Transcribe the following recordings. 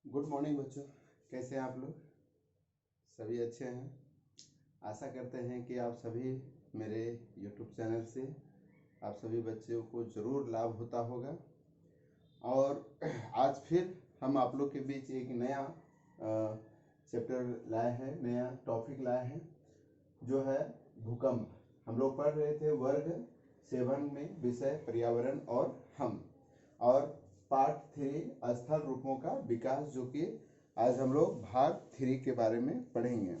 Good morning बच्चों। कैसे हैं आप लोग? सभी अच्छे हैं। आशा करते हैं कि आप सभी मेरे यूट्यूब चैनल से आप सभी बच्चों को ज़रूर लाभ होता होगा। और आज फिर हम आप लोग के बीच एक नया चैप्टर लाए हैं, नया टॉपिक लाए हैं, जो है भूकंप। हम लोग पढ़ रहे थे वर्ग 7 में विषय पर्यावरण और हम, और पार्ट 3 स्थल रूपों का विकास, जो कि आज हम लोग भाग 3 के बारे में पढ़ेंगे।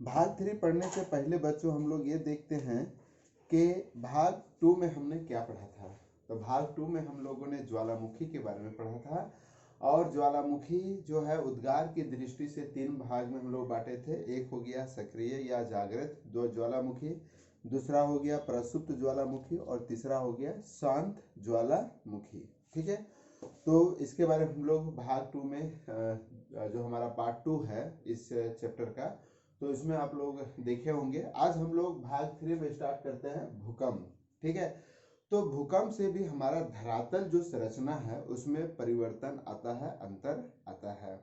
भाग 3 पढ़ने से पहले बच्चों हम लोग ये देखते हैं कि भाग 2 में हमने क्या पढ़ा था। तो भाग 2 में हम लोगों ने ज्वालामुखी के बारे में पढ़ा था, और ज्वालामुखी जो है उद्गार की दृष्टि से 3 भाग में हम लोग बांटे थे। एक हो गया सक्रिय या जागृत ज्वालामुखी, दूसरा हो गया प्रसुप्त ज्वालामुखी, और तीसरा हो गया शांत ज्वालामुखी। ठीक है, तो इसके बारे में हम लोग भाग 2 में जो हमारा पार्ट 2 है इस चैप्टर का, तो इसमें आप लोग देखे होंगे। आज हम लोग भाग 3 में स्टार्ट करते हैं भूकंप। ठीक है, तो भूकंप से भी हमारा धरातल जो संरचना है उसमें परिवर्तन आता है, अंतर आता है।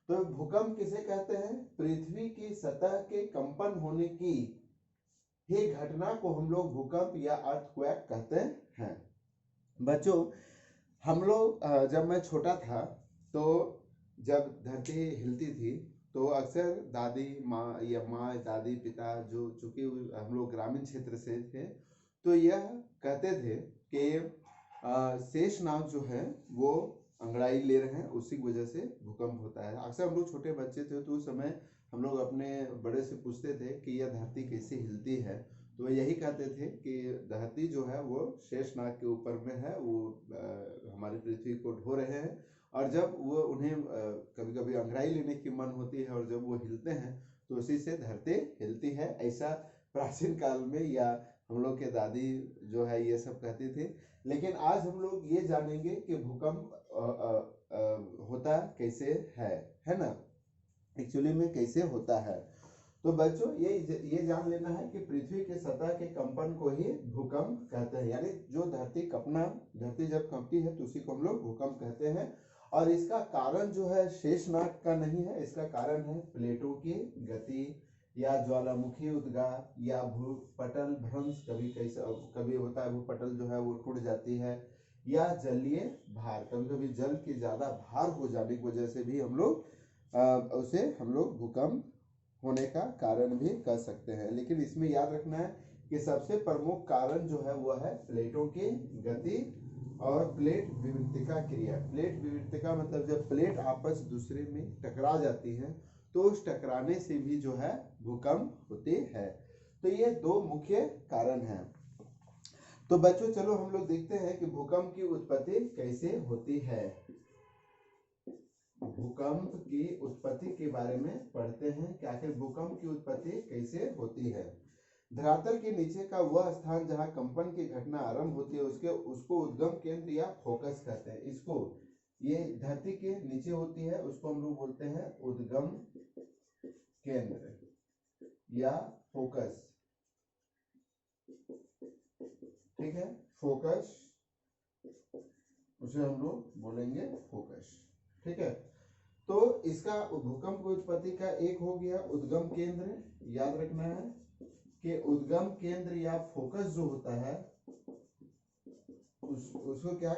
तो भूकंप किसे कहते हैं? पृथ्वी की सतह के कंपन होने की ही घटना को हम लोग भूकंप या अर्थक्वेक कहते हैं। बच्चों, हम लोग जब मैं छोटा था, तो जब धरती हिलती थी तो अक्सर दादी माँ या माँ दादी पिता, जो चूंकि हम लोग ग्रामीण क्षेत्र से थे, तो यह कहते थे कि शेषनाग जो है वो अंगड़ाई ले रहे हैं, उसी की वजह से भूकंप होता है। अक्सर हम लोग छोटे बच्चे थे तो उस समय हम लोग अपने बड़े से पूछते थे कि यह धरती कैसे हिलती है, तो यही कहते थे कि धरती जो है वो शेषनाग के ऊपर में है, वो हमारी पृथ्वी को ढो रहे हैं, और जब वो उन्हें कभी कभी अंगड़ाई लेने की मन होती है और जब वो हिलते हैं तो उसी से धरती हिलती है। ऐसा प्राचीन काल में या हम लोग के दादी जो है ये सब कहती थी। लेकिन आज हम लोग ये जानेंगे कि भूकंप होता कैसे है ना, एक्चुअली में कैसे होता है। तो बच्चों ये जान लेना है कि पृथ्वी के सतह के कंपन को ही भूकंप कहते हैं, यानी जो धरती जब कंपती है तो उसी को हम लोग भूकंप कहते हैं। और इसका कारण जो है शेषनाग का नहीं है, इसका कारण है प्लेटों की गति, या ज्वालामुखी उद्गार, या भूपटल भ्रंश। कभी होता है भूपटल जो है वो टूट जाती है, या जलीय भार, कभी कभी जल के ज्यादा भार हो जाने की वजह से भी हम लोग उसे हम लोग भूकंप होने का कारण भी कह सकते हैं। लेकिन इसमें याद रखना है कि सबसे प्रमुख कारण जो है वह है प्लेटों की गति और प्लेट विवर्तिका क्रिया। प्लेट विवर्तिका मतलब जब प्लेट आपस दूसरे में टकरा जाती हैं तो उस टकराने से भी जो है भूकंप होते हैं। तो ये 2 मुख्य कारण हैं। तो बच्चों चलो हम लोग देखते हैं कि भूकंप की उत्पत्ति कैसे होती है। भूकंप की उत्पत्ति के बारे में पढ़ते हैं कि आखिर भूकंप की उत्पत्ति कैसे होती है। धरातल के नीचे का वह स्थान जहां कंपन की घटना आरंभ होती है उसको उद्गम केंद्र या फोकस कहते हैं। इसको, ये धरती के नीचे होती है, उसको हम लोग बोलते हैं उद्गम केंद्र या फोकस। ठीक है, फोकस, उसे हम लोग बोलेंगे फोकस। ठीक है, तो इसका भूकंप की उत्पत्ति का एक हो गया उद्गम केंद्र। याद रखना है कि उद्गम केंद्र या फोकस जो होता है उसको क्या,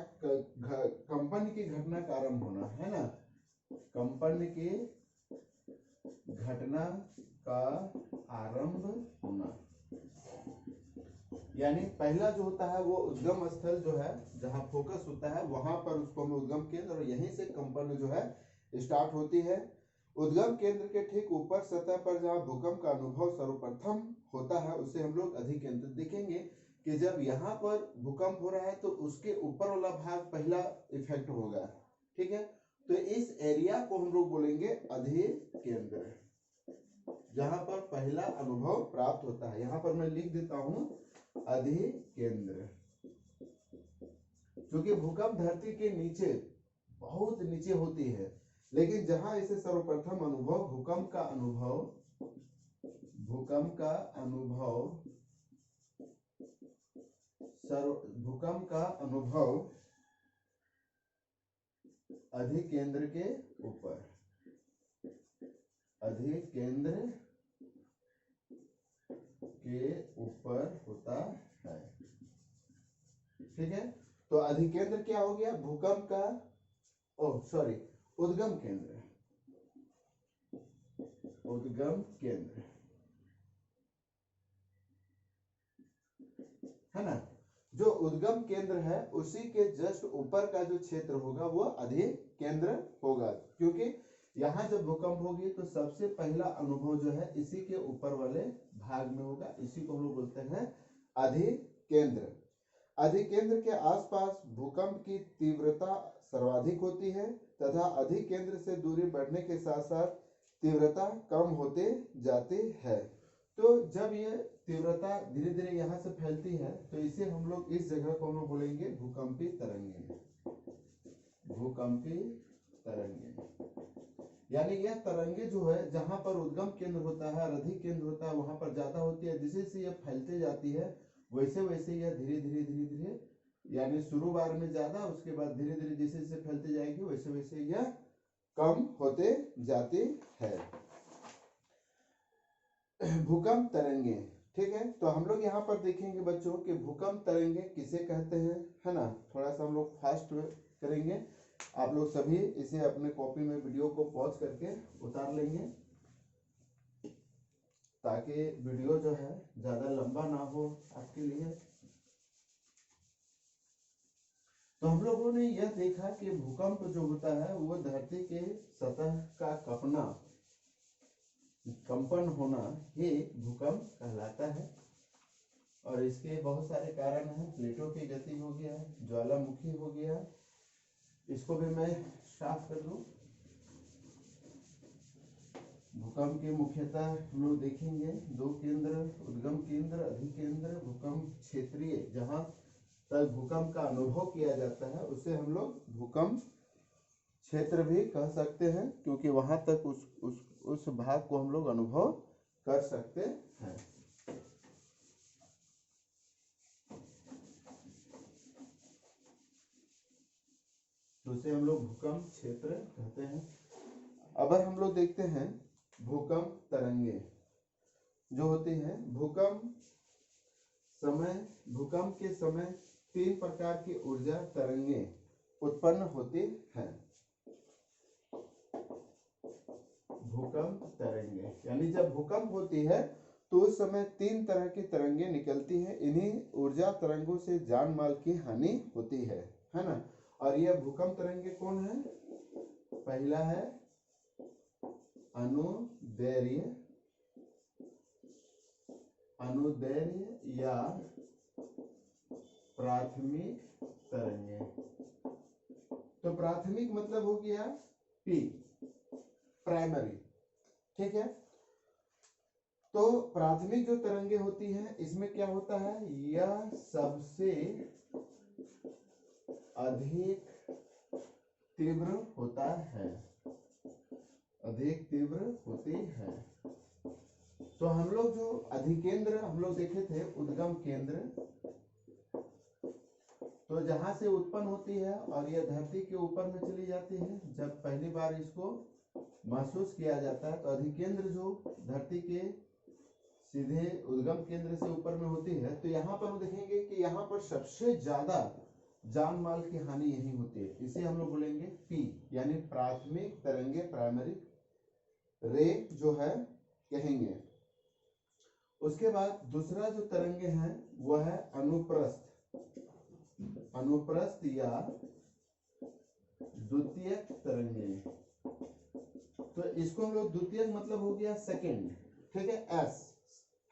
कंपन की घटना का आरंभ होना है ना, कंपन की घटना का आरंभ होना, यानी पहला जो होता है वो उद्गम स्थल जो है जहां फोकस होता है वहां पर उसको हम उद्गम केंद्र, और यहीं से कंपन जो है स्टार्ट होती है। उद्गम केंद्र के ठीक ऊपर सतह पर जहां भूकंप का अनुभव सर्वप्रथम होता है उसे हम लोग अधिकेंद्र देखेंगे कि जब यहाँ पर भूकंप हो रहा है तो उसके ऊपर वाला भाग पहला इफेक्ट होगा। ठीक है, तो इस एरिया को हम लोग बोलेंगे अधिकेंद्र, जहां पर पहला अनुभव प्राप्त होता है। यहाँ पर मैं लिख देता हूं अधिकेंद्र, क्योंकि भूकंप धरती के नीचे, बहुत नीचे होती है, लेकिन जहां इसे सर्वप्रथम अनुभव भूकंप का अनुभव अधिकेंद्र के ऊपर, अधिकेंद्र के ऊपर होता है। ठीक है, तो अधिकेंद्र क्या हो गया, भूकंप का उद्गम केंद्र, उद्गम केंद्र है ना। जो उद्गम केंद्र है उसी के जस्ट ऊपर का जो क्षेत्र होगा वो अधिकेंद्र होगा, क्योंकि यहाँ जब भूकंप होगी तो सबसे पहला अनुभव जो है इसी के ऊपर वाले भाग में होगा, इसी को हम लोग बोलते हैं अधिकेंद्र। अधिकेंद्र के आसपास भूकंप की तीव्रता सर्वाधिक होती है तथा अधिकेंद्र से दूरी बढ़ने के साथ साथ तीव्रता कम होते जाती है। तो जब ये तीव्रता धीरे धीरे यहाँ से फैलती है तो इसे हम लोग, इस जगह को हम लोग बोलेंगे भूकंपी तरंगे, भूकंपी तरंगे। यानी यह तरंगे जो है जहां पर उद्गम केंद्र होता है और अधिकेंद्र होता है वहां पर ज्यादा होती है, जैसे जैसे यह फैलते जाती है वैसे वैसे यह धीरे धीरे यानी शुरू बार में ज्यादा, उसके बाद धीरे धीरे जैसे जैसे फैलते जाएगी वैसे वैसे यह कम होते जाती है। भूकंप तरंगे, ठीक है, तो हम लोग यहाँ पर देखेंगे बच्चों कि भूकंप तरंगे किसे कहते हैं, है ना। थोड़ा सा हम लोग फास्ट करेंगे, आप लोग सभी इसे अपने कॉपी में वीडियो को पॉज करके उतार लेंगे ताकि वीडियो जो है ज्यादा लंबा ना हो आपके लिए। तो हम लोगों ने यह देखा कि भूकंप जो होता है वो धरती के सतह का कपना, कंपन होना ही भूकंप कहलाता है। और इसके बहुत सारे कारण हैं, प्लेटों की गति हो गया, ज्वालामुखी हो गया, इसको भी मैं साफ कर दूं। भूकंप के मुख्यतः हम लोग देखेंगे दो केंद्र, उद्गम केंद्र, अधिकेंद्र, भूकंप क्षेत्रीय, जहां तक भूकंप का अनुभव किया जाता है उसे हम लोग भूकंप क्षेत्र भी कह सकते हैं, क्योंकि वहां तक उस भाग को हम लोग अनुभव कर सकते हैं। तो उसे हम लोग भूकंप क्षेत्र कहते हैं। अब हम लोग देखते हैं भूकंप तरंगे जो होती हैं। भूकंप के समय 3 प्रकार की ऊर्जा तरंगे उत्पन्न होती हैं। भूकंप तरंगे यानी जब भूकंप होती है तो उस समय 3 तरह की तरंगे निकलती हैं। इन्हीं ऊर्जा तरंगों से जान माल की हानि होती है ना। और यह भूकंप तरंगे कौन है? पहला है अनुदैर्घ्य या प्राथमिक तरंगे। तो प्राथमिक मतलब हो गया पी, प्राइमरी, ठीक है। तो प्राथमिक जो तरंगे होती हैं इसमें क्या होता है, यह सबसे अधिक तीव्र होता है, अधिक तीव्र होती है। तो हम लोग जो अधिकेंद्र हम लोग देखे थे, उद्गम केंद्र, तो जहां से उत्पन्न होती है और यह धरती के ऊपर में चली जाती है, जब पहली बार इसको महसूस किया जाता है, तो अधिकेंद्र जो धरती के सीधे उद्गम केंद्र से ऊपर में होती है, तो यहाँ पर हम देखेंगे कि यहाँ पर सबसे ज्यादा जान माल की हानि यही होती है। इसे हम लोग बोलेंगे पी, यानी प्राथमिक तरंगे, प्राइमरी रे जो है कहेंगे। उसके बाद दूसरा जो तरंगे हैं वह है अनुप्रस्थ या द्वितीयक तरंगे। तो इसको हम लोग द्वितीयक मतलब हो गया सेकेंड, ठीक है, एस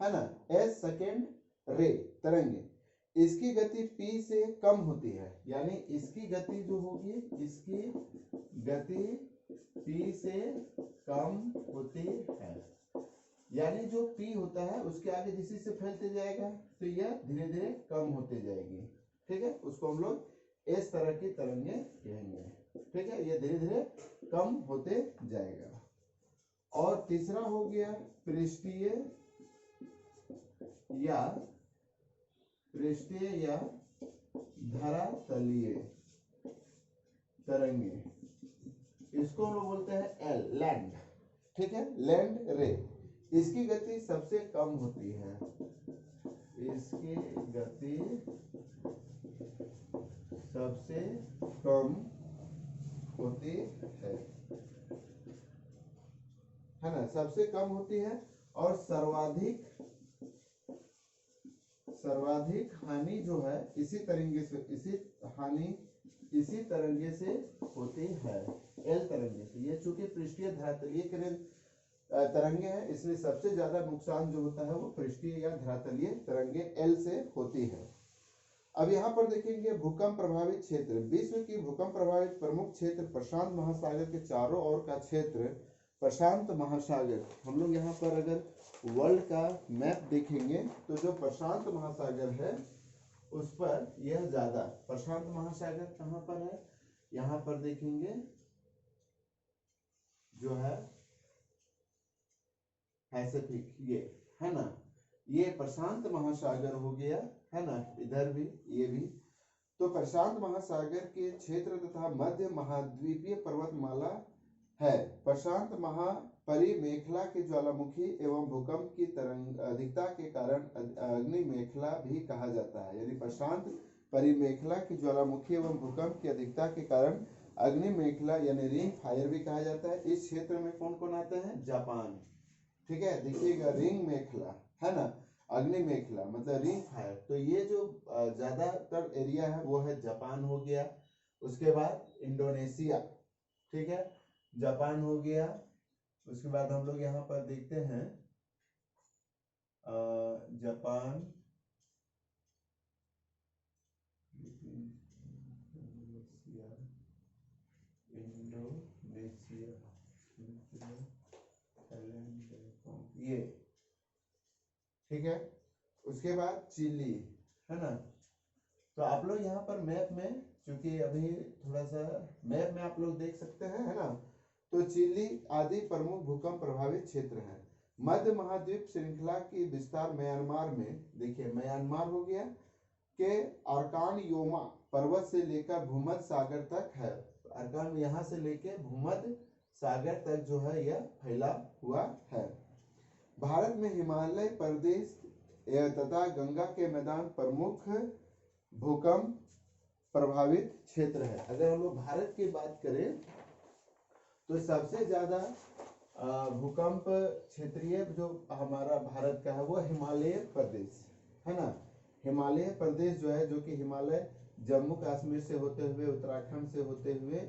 है ना, एस सेकेंड रे तरंगे। इसकी गति p से कम होती है, यानी इसकी गति जो होगी, इसकी गति p से कम होती है। यानी जो p होता है उसके आगे जिसी से फैलते जाएगा तो यह धीरे धीरे कम होते जाएगी, ठीक है। उसको हम लोग इस तरह की तरंगे कहेंगे, ठीक है। यह धीरे धीरे कम होते जाएगा। और तीसरा हो गया पृष्ठीय या धरातलीय तरंगे। इसको हम लोग बोलते हैं एल, लैंड। ठीक है, लैंड रे। इसकी गति सबसे कम होती है, इसकी गति सबसे कम होती है ना, सबसे कम होती है। और सर्वाधिक हानि जो है इसी तरंगे से, इसी तरंगे से होती है, एल तरंगे से। ये चूंकि पृष्ठीय धरातलीय तरंगे हैं, इसलिए सबसे ज्यादा नुकसान जो होता है वो पृष्ठीय या धरातलीय तरंगे एल से होती है। अब यहाँ पर देखेंगे भूकंप प्रभावित क्षेत्र। विश्व की भूकंप प्रभावित प्रमुख क्षेत्र प्रशांत महासागर के चारों ओर का क्षेत्र प्रशांत महासागर। हम लोग यहाँ पर अगर वर्ल्ड का मैप देखेंगे तो जो प्रशांत महासागर है उस पर यह ज्यादा, प्रशांत महासागर कहाँ पर है, यहाँ पर देखेंगे जो है पैसिफिक, ये है ना, ये प्रशांत महासागर हो गया है ना, इधर भी ये भी। तो प्रशांत महासागर के क्षेत्र तथा मध्य महाद्वीपीय पर्वतमाला है। प्रशांत महापरिमेखला के ज्वालामुखी एवं भूकंप की तरंग अधिकता के कारण अग्नि मेखला भी कहा जाता है। यदि प्रशांत परिमेखला की ज्वालामुखी एवं भूकंप की अधिकता के कारण अग्नि मेखला यानी रिंग फायर भी कहा जाता है। इस क्षेत्र में कौन कौन आते हैं, जापान। ठीक है, देखिएगा रिंग मेखला है ना, अग्नि मेखला मतलब रिंग फायर। तो ये जो ज्यादातर एरिया है वो है जापान हो गया, उसके बाद इंडोनेशिया, ठीक है, जापान हो गया। उसके बाद हम लोग यहाँ पर देखते हैं जापान, इंडोनेशिया, ये ठीक है। उसके बाद चिली है ना। तो आप लोग यहाँ पर मैप में, क्योंकि अभी थोड़ा सा मैप में आप लोग देख सकते हैं है ना, तो चिली आदि प्रमुख भूकंप प्रभावित क्षेत्र हैं। मध्य महाद्वीप श्रृंखला की विस्तार म्यांमार में, देखिए म्यांमार हो गया के अरकान योमा पर्वत से लेकर भूमध्य सागर तक है। अरकान यहाँ से लेकर भूमध्य सागर तक जो है यह फैला हुआ है। भारत में हिमालय प्रदेश तथा गंगा के मैदान प्रमुख भूकंप प्रभावित क्षेत्र है। अगर हम लोग भारत की बात करें तो सबसे ज्यादा भूकंप क्षेत्रीय जो हमारा भारत का है वो हिमालय प्रदेश है ना। हिमालय प्रदेश जो है, जो कि हिमालय जम्मू कश्मीर से होते हुए, उत्तराखंड से होते हुए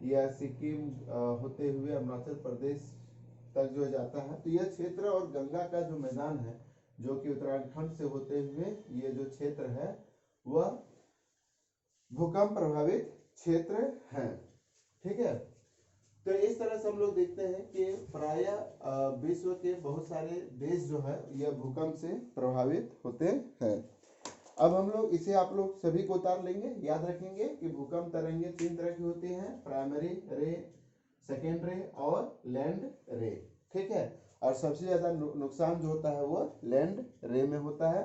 या सिक्किम होते हुए अरुणाचल प्रदेश तक जो जाता है, तो यह क्षेत्र और गंगा का जो मैदान है जो कि उत्तराखंड से होते हुए ये जो क्षेत्र है वह भूकंप प्रभावित क्षेत्र है। ठीक है, तो इस तरह से हम लोग देखते हैं कि प्रायः विश्व के बहुत सारे देश जो है यह भूकंप से प्रभावित होते हैं। अब हम लोग इसे आप लोग सभी को उतार लेंगे, याद रखेंगे कि भूकंप तरंगे 3 तरह की होती हैं, प्राइमरी रे, सेकेंड रे और लैंड रे। ठीक है, और सबसे ज्यादा नुकसान जो होता है वो लैंड रे में होता है।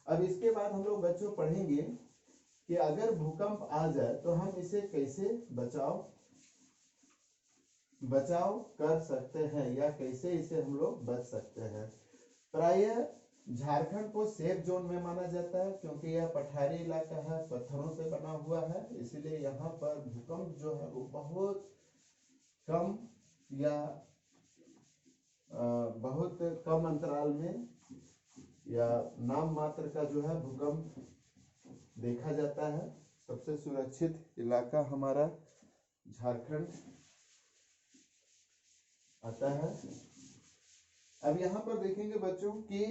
अब इसके बाद हम लोग बच्चों पढ़ेंगे कि अगर भूकंप आ जाए तो हम इसे कैसे बचाव कर सकते हैं या कैसे इसे हम लोग बच सकते हैं। प्रायः झारखंड को सेफ जोन में माना जाता है क्योंकि यह पठारी इलाका है, पत्थरों से बना हुआ है, इसलिए यहाँ पर भूकंप जो है वो बहुत कम या बहुत कम अंतराल में या नाम मात्र का जो है भूकंप देखा जाता है। सबसे सुरक्षित इलाका हमारा झारखंड आता है। अब यहाँ पर देखेंगे बच्चों कि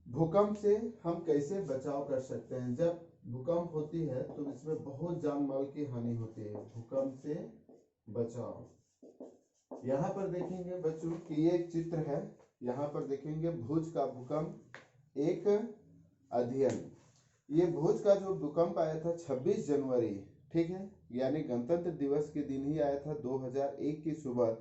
भूकंप से हम कैसे बचाव कर सकते हैं। जब भूकंप होती है तो इसमें बहुत जान माल की हानि होती है। भूकंप से बचाव, यहाँ पर देखेंगे बच्चों कि ये एक चित्र है, यहाँ पर देखेंगे भुज का भूकंप एक अध्ययन। ये भुज का जो भूकंप आया था 26 जनवरी, ठीक है, यानी गणतंत्र दिवस के दिन ही आया था 2001 की सुबह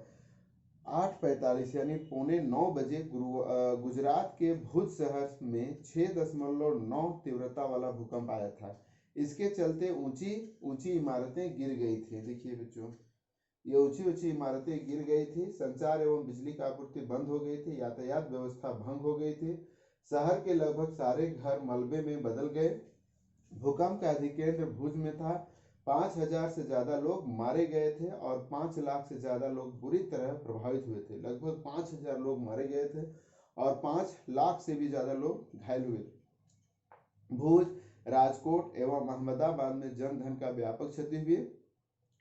8:45 यानी 8:45 बजे गुजरात के भुज शहर में 6.9 तीव्रता वाला भूकंप आया था। इसके चलते ऊंची ऊंची इमारतें गिर गई थी। देखिए बच्चों, ये ऊंची ऊंची इमारतें गिर गई थी, संचार एवं बिजली की आपूर्ति बंद हो गई थी, यातायात व्यवस्था भंग हो गई थी, शहर के लगभग सारे घर मलबे में बदल गए। भूकंप का अधिकेंद्र भुज में था। 5,000 से ज्यादा लोग मारे गए थे और 5 लाख से ज्यादा लोग बुरी तरह प्रभावित हुए थे। लगभग 5,000 लोग मारे गए थे और 5 लाख से भी ज्यादा लोग घायल हुए थे। भुज, राजकोट एवं अहमदाबाद में जन धन का व्यापक क्षति हुई।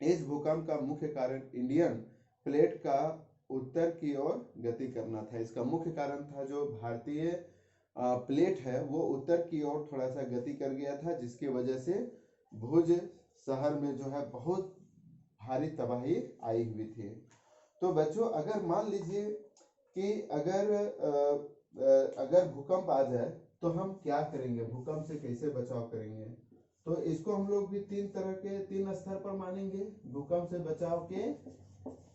इस भूकंप का मुख्य कारण इंडियन प्लेट का उत्तर की ओर गति करना था। इसका मुख्य कारण था जो भारतीय प्लेट है वो उत्तर की ओर थोड़ा सा गति कर गया था, जिसकी वजह से भुज शहर में जो है बहुत भारी तबाही आई हुई थी। तो बच्चों, अगर मान लीजिए कि अगर भूकंप आ जाए तो हम क्या करेंगे, भूकंप से कैसे बचाव करेंगे, तो इसको हम लोग भी तीन स्तर पर मानेंगे। भूकंप से बचाव के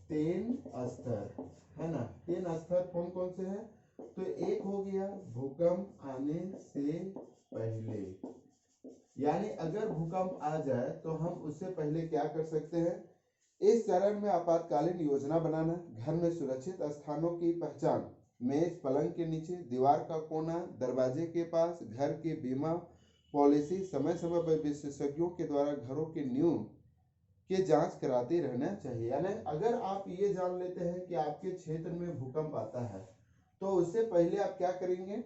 3 स्तर, है ना। 3 स्तर कौन कौन से हैं? तो एक हो गया भूकंप आने से पहले, यानी अगर भूकंप आ जाए तो हम उससे पहले क्या कर सकते हैं। इस चरण में आपातकालीन योजना बनाना, घर में सुरक्षित स्थानों की पहचान, मेज, पलंग के नीचे, दीवार का कोना, दरवाजे के पास, घर की बीमा पॉलिसी, समय समय पर विशेषज्ञों के द्वारा घरों के नींव की जांच कराते रहना चाहिए। यानी अगर आप ये जान लेते हैं कि आपके क्षेत्र में भूकंप आता है तो उससे पहले आप क्या करेंगे,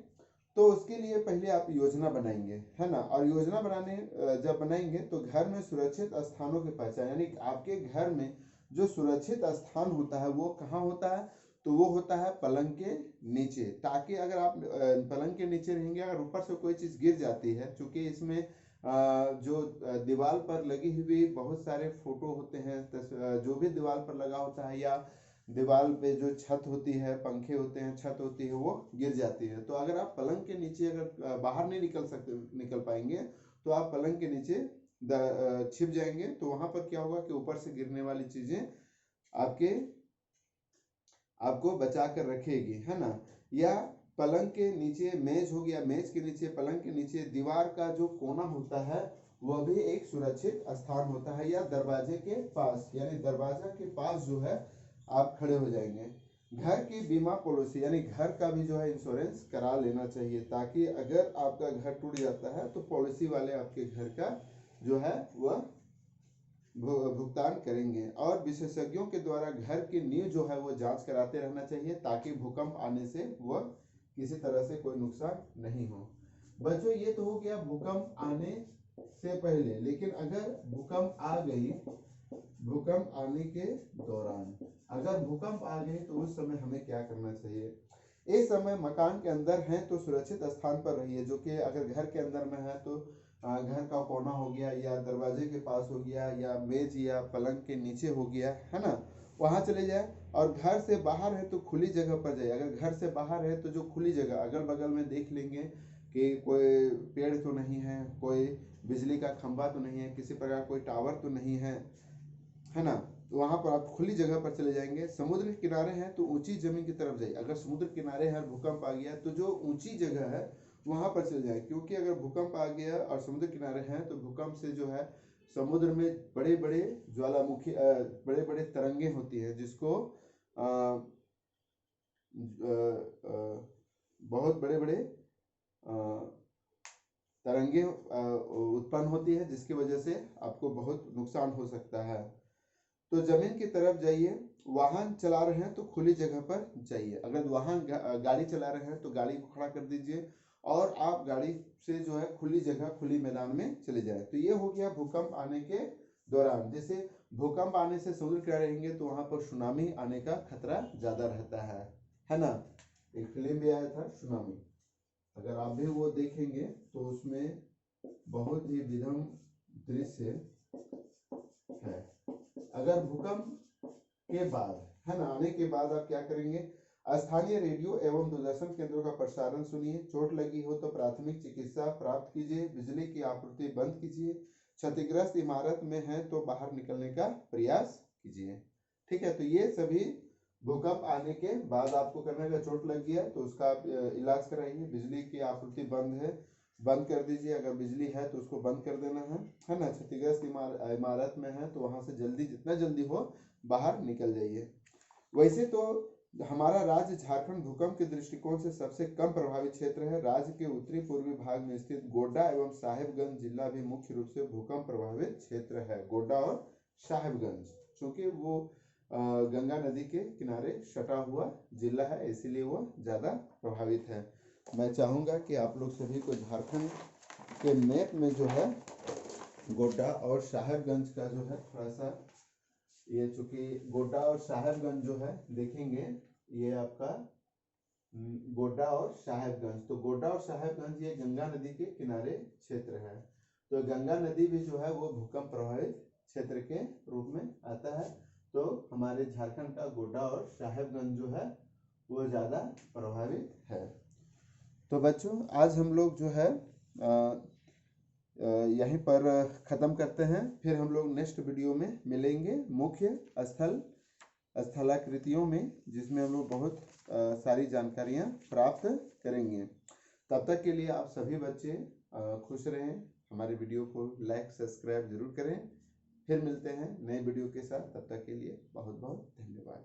तो उसके लिए पहले आप योजना बनाएंगे, है ना। और योजना जब बनाएंगे तो घर में सुरक्षित स्थानों की पहचान, यानी आपके घर में जो सुरक्षित स्थान होता है वो कहाँ होता है, तो वो होता है पलंग के नीचे। ताकि अगर आप पलंग के नीचे रहेंगे, अगर ऊपर से कोई चीज गिर जाती है, चूंकि इसमें जो दीवार पर लगी हुई बहुत सारे फोटो होते हैं, जो भी दीवार पर लगा होता है या दीवार पे जो छत होती है, पंखे होते हैं, छत होती है, वो गिर जाती है। तो अगर आप पलंग के नीचे अगर बाहर नहीं निकल पाएंगे तो आप पलंग के नीचे छिप जाएंगे, तो वहां पर क्या होगा कि ऊपर से गिरने वाली चीजें आपको बचा कर रखेगी, है ना। या पलंग के नीचे मेज हो गया, मेज के नीचे, पलंग के नीचे दीवार का जो कोना होता है वह भी एक सुरक्षित स्थान होता है। या दरवाजे के पास, यानी दरवाजा के पास जो है आप खड़े हो जाएंगे। घर की बीमा पॉलिसी, यानी घर का भी जो है इंश्योरेंस करा लेना चाहिए, ताकि अगर आपका घर टूट जाता है तो पॉलिसी वाले आपके घर का जो है वह भुगतान करेंगे। और विशेषज्ञों के द्वारा घर की नींव जो है वो जांच कराते रहना चाहिए, ताकि भूकंप आने से वह किसी तरह से कोई नुकसान नहीं हो। बच्चों, ये तो हो गया भूकंप आने से पहले। लेकिन अगर भूकंप आ गई, भूकंप आने के दौरान अगर भूकंप आ गई तो उस समय हमें क्या करना चाहिए। इस समय मकान के अंदर हैं तो सुरक्षित स्थान पर रहिए, जो कि अगर घर के अंदर में है तो घर का कोना हो गया, या दरवाजे के पास हो गया, या मेज या पलंग के नीचे हो गया, है ना, वहां चले जाए। और घर से बाहर है तो खुली जगह पर जाए। अगर घर से बाहर है तो जो खुली जगह अगल बगल में देख लेंगे कि कोई पेड़ तो नहीं है, कोई बिजली का खंभा तो नहीं है, किसी प्रकार कोई टावर तो नहीं है ना। तो वहां पर आप खुली जगह पर चले जाएंगे। समुद्र के किनारे हैं तो ऊंची जमीन की तरफ जाइए। अगर समुद्र किनारे है, भूकंप आ गया, तो जो ऊंची जगह है वहां पर चले जाए, क्योंकि अगर भूकंप आ गया और समुद्र किनारे हैं तो भूकंप से जो है समुद्र में बड़े बड़े ज्वालामुखी, बड़े बड़े तरंगे होती है, जिसको आ, बहुत बड़े बड़े तरंगे उत्पन्न होती है, जिसकी वजह से आपको बहुत नुकसान हो सकता है। तो जमीन की तरफ जाइए। वाहन चला रहे हैं तो खुली जगह पर जाइए। अगर वाहन गाड़ी चला रहे हैं तो गाड़ी को खड़ा कर दीजिए और आप गाड़ी से जो है खुली जगह, खुली मैदान में चले जाए। तो ये हो गया भूकंप आने के दौरान। जैसे भूकंप आने से समुद्र किनारे रहेंगे तो वहां पर सुनामी आने का खतरा ज्यादा रहता है ना। एक फिल्म भी आया था सुनामी, अगर आप भी वो देखेंगे तो उसमें बहुत ही विधम दृश्य है। अगर भूकंप के बाद, है ना, आने के बाद आप क्या करेंगे, स्थानीय रेडियो एवं दूरदर्शन केंद्रों का प्रसारण सुनिए। चोट लगी हो तो प्राथमिक चिकित्सा प्राप्त कीजिए। बिजली की आपूर्ति बंद कीजिए। क्षतिग्रस्त इमारत में है तो बाहर निकलने का प्रयास कीजिए। ठीक है, तो ये सभी भूकंप आने के बाद आपको करना है। चोट लग गया तो उसका इलाज कराइए। बिजली की आपूर्ति बंद है, बंद कर दीजिए। अगर बिजली है तो उसको बंद कर देना है ना। क्षतिग्रस्त इमारत में है तो वहां से जल्दी, जितना जल्दी हो बाहर निकल जाइए। वैसे तो हमारा राज्य झारखंड भूकंप के दृष्टिकोण से सबसे कम प्रभावित क्षेत्र है। राज्य के उत्तरी पूर्वी भाग में स्थित गोड्डा एवं साहिबगंज जिला भी मुख्य रूप से भूकंप प्रभावित क्षेत्र है। गोड्डा और साहिबगंज, क्योंकि वो गंगा नदी के किनारे सटा हुआ जिला है, इसीलिए वो ज़्यादा प्रभावित है। मैं चाहूँगा कि आप लोग सभी को झारखंड के मैप में जो है गोड्डा और साहिबगंज का जो है थोड़ा सा, ये चूंकि गोड्डा और साहिबगंज जो है देखेंगे, ये आपका गोड्डा और साहिबगंज, तो गोड्डा और साहिबगंज ये गंगा नदी के किनारे क्षेत्र है। तो गंगा नदी भी जो है वो भूकंप प्रभावित क्षेत्र के रूप में आता है। तो हमारे झारखंड का गोड्डा और साहिबगंज जो है वो ज़्यादा प्रभावित है। तो बच्चों आज हम लोग जो है यहीं पर ख़त्म करते हैं। फिर हम लोग नेक्स्ट वीडियो में मिलेंगे मुख्य स्थलाकृतियों में, जिसमें हम लोग बहुत सारी जानकारियां प्राप्त करेंगे। तब तक के लिए आप सभी बच्चे खुश रहें। हमारे वीडियो को लाइक सब्सक्राइब जरूर करें। फिर मिलते हैं नए वीडियो के साथ, तब तक के लिए बहुत बहुत धन्यवाद।